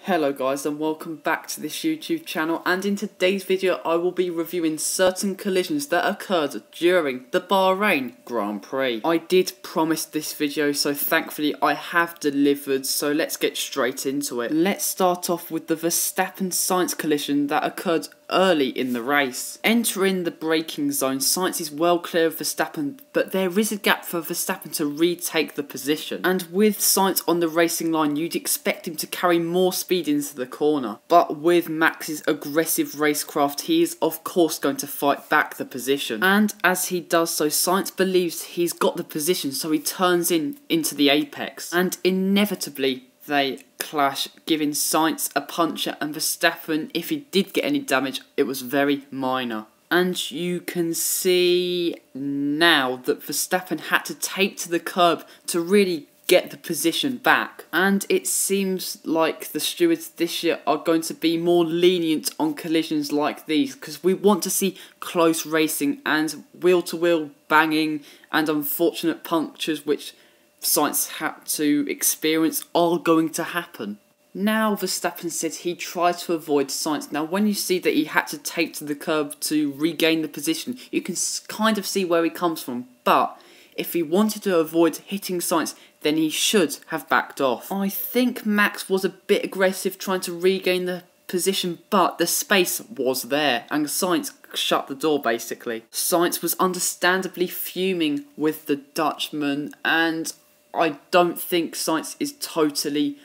Hello guys and welcome back to this YouTube channel, and in today's video I will be reviewing certain collisions that occurred during the Bahrain Grand Prix. I did promise this video, so thankfully I have delivered, so let's get straight into it. Let's start off with the Verstappen-Sainz collision that occurred early in the race. Entering the braking zone, Sainz is well clear of Verstappen, but there is a gap for Verstappen to retake the position. And with Sainz on the racing line, you'd expect him to carry more speed into the corner. But with Max's aggressive racecraft, he is of course going to fight back the position. And as he does so, Sainz believes he's got the position, so he turns into the apex. And inevitably, they clash, giving Sainz a puncture, and Verstappen, if he did get any damage, it was very minor. And you can see now that Verstappen had to take to the curb to really get the position back. And it seems like the stewards this year are going to be more lenient on collisions like these, because we want to see close racing, and wheel-to-wheel banging and unfortunate punctures, which Sainz had to experience, are going to happen. Now Verstappen said he tried to avoid Sainz. Now when you see that he had to take to the curb to regain the position, you can kind of see where he comes from. But if he wanted to avoid hitting Sainz, then he should have backed off. I think Max was a bit aggressive trying to regain the position, but the space was there and Sainz shut the door basically. Sainz was understandably fuming with the Dutchman, and I don't think Sainz is totally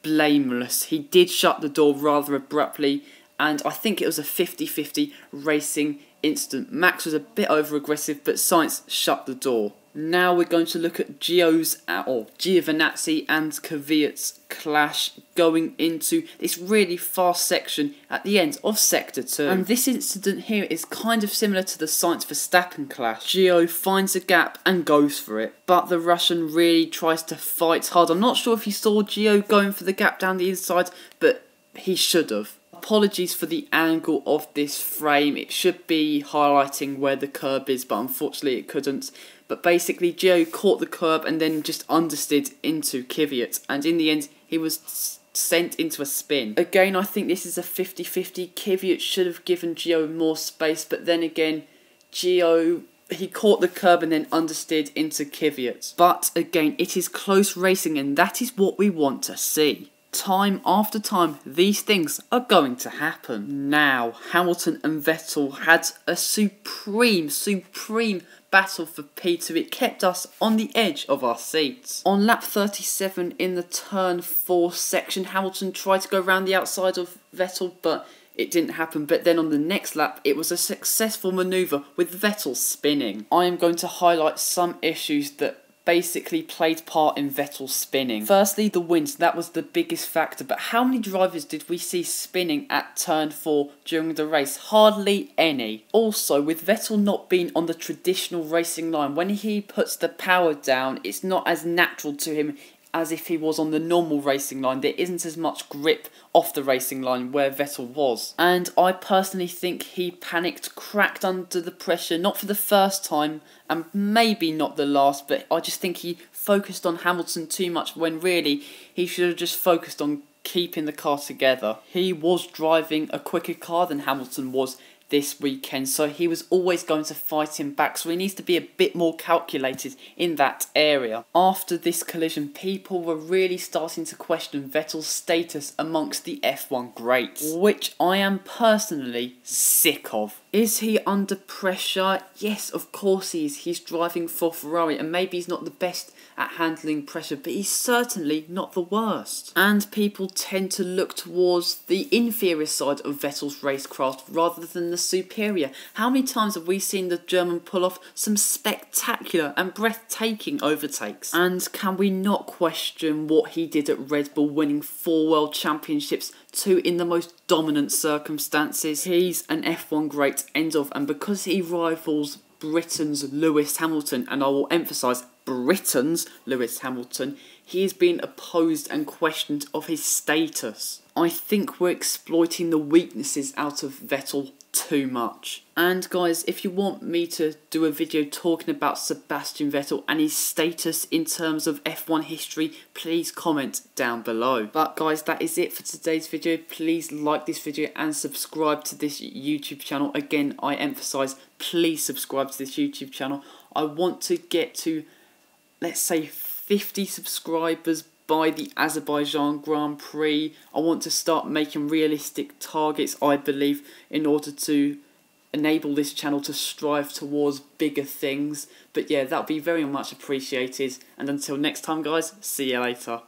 blameless. He did shut the door rather abruptly, and I think it was a 50-50 racing incident. Max was a bit over-aggressive, but Sainz shut the door. Now we're going to look at Giovinazzi and Kvyat's clash going into this really fast section at the end of Sector 2. And this incident here is kind of similar to the Sainz-Verstappen clash. Gio finds a gap and goes for it, but the Russian really tries to fight hard. I'm not sure if you saw Gio going for the gap down the inside, but he should have. Apologies for the angle of this frame. It should be highlighting where the curb is, but unfortunately it couldn't. But basically, Gio caught the curb and then just understeered into Kvyat, and in the end, he was sent into a spin. Again, I think this is a 50-50. Kvyat should have given Gio more space, but then again, Gio, he caught the curb and then understeered into Kvyat. But again, it is close racing, and that is what we want to see. Time after time, these things are going to happen. Now, Hamilton and Vettel had a supreme battle for P2. It kept us on the edge of our seats. On lap 37 in the turn 4 section, Hamilton tried to go around the outside of Vettel, but it didn't happen. But then on the next lap, it was a successful manoeuvre with Vettel spinning. I am going to highlight some issues that basically played part in Vettel spinning. Firstly, the wind, that was the biggest factor, but how many drivers did we see spinning at turn 4 during the race? Hardly any. Also, with Vettel not being on the traditional racing line, when he puts the power down, it's not as natural to him as if he was on the normal racing line. There isn't as much grip off the racing line where Vettel was. And I personally think he panicked, cracked under the pressure, not for the first time, and maybe not the last, but I just think he focused on Hamilton too much when really he should have just focused on keeping the car together. He was driving a quicker car than Hamilton was this weekend, so he was always going to fight him back, so he needs to be a bit more calculated in that area. After this collision, people were really starting to question Vettel's status amongst the F1 greats, which I am personally sick of. Is he under pressure? Yes, of course he is. He's driving for Ferrari, and maybe he's not the best at handling pressure, but he's certainly not the worst. And people tend to look towards the inferior side of Vettel's racecraft rather than the superior. How many times have we seen the German pull off some spectacular and breathtaking overtakes? And can we not question what he did at Red Bull, winning 4 World Championships, 2 in the most dominant circumstances? He's an F1 great, end of, and because he rivals Britain's Lewis Hamilton, and I will emphasise Britain's Lewis Hamilton, he is being opposed and questioned of his status. I think we're exploiting the weaknesses out of Vettel too much. And guys, if you want me to do a video talking about Sebastian Vettel and his status in terms of F1 history, please comment down below. But guys, that is it for today's video. Please like this video and subscribe to this YouTube channel. Again, I emphasize, please subscribe to this YouTube channel. I want to get to, let's say, 50 subscribers by the Azerbaijan Grand Prix. I want to start making realistic targets, I believe, in order to enable this channel to strive towards bigger things. But yeah, that would be very much appreciated. And until next time guys, see you later.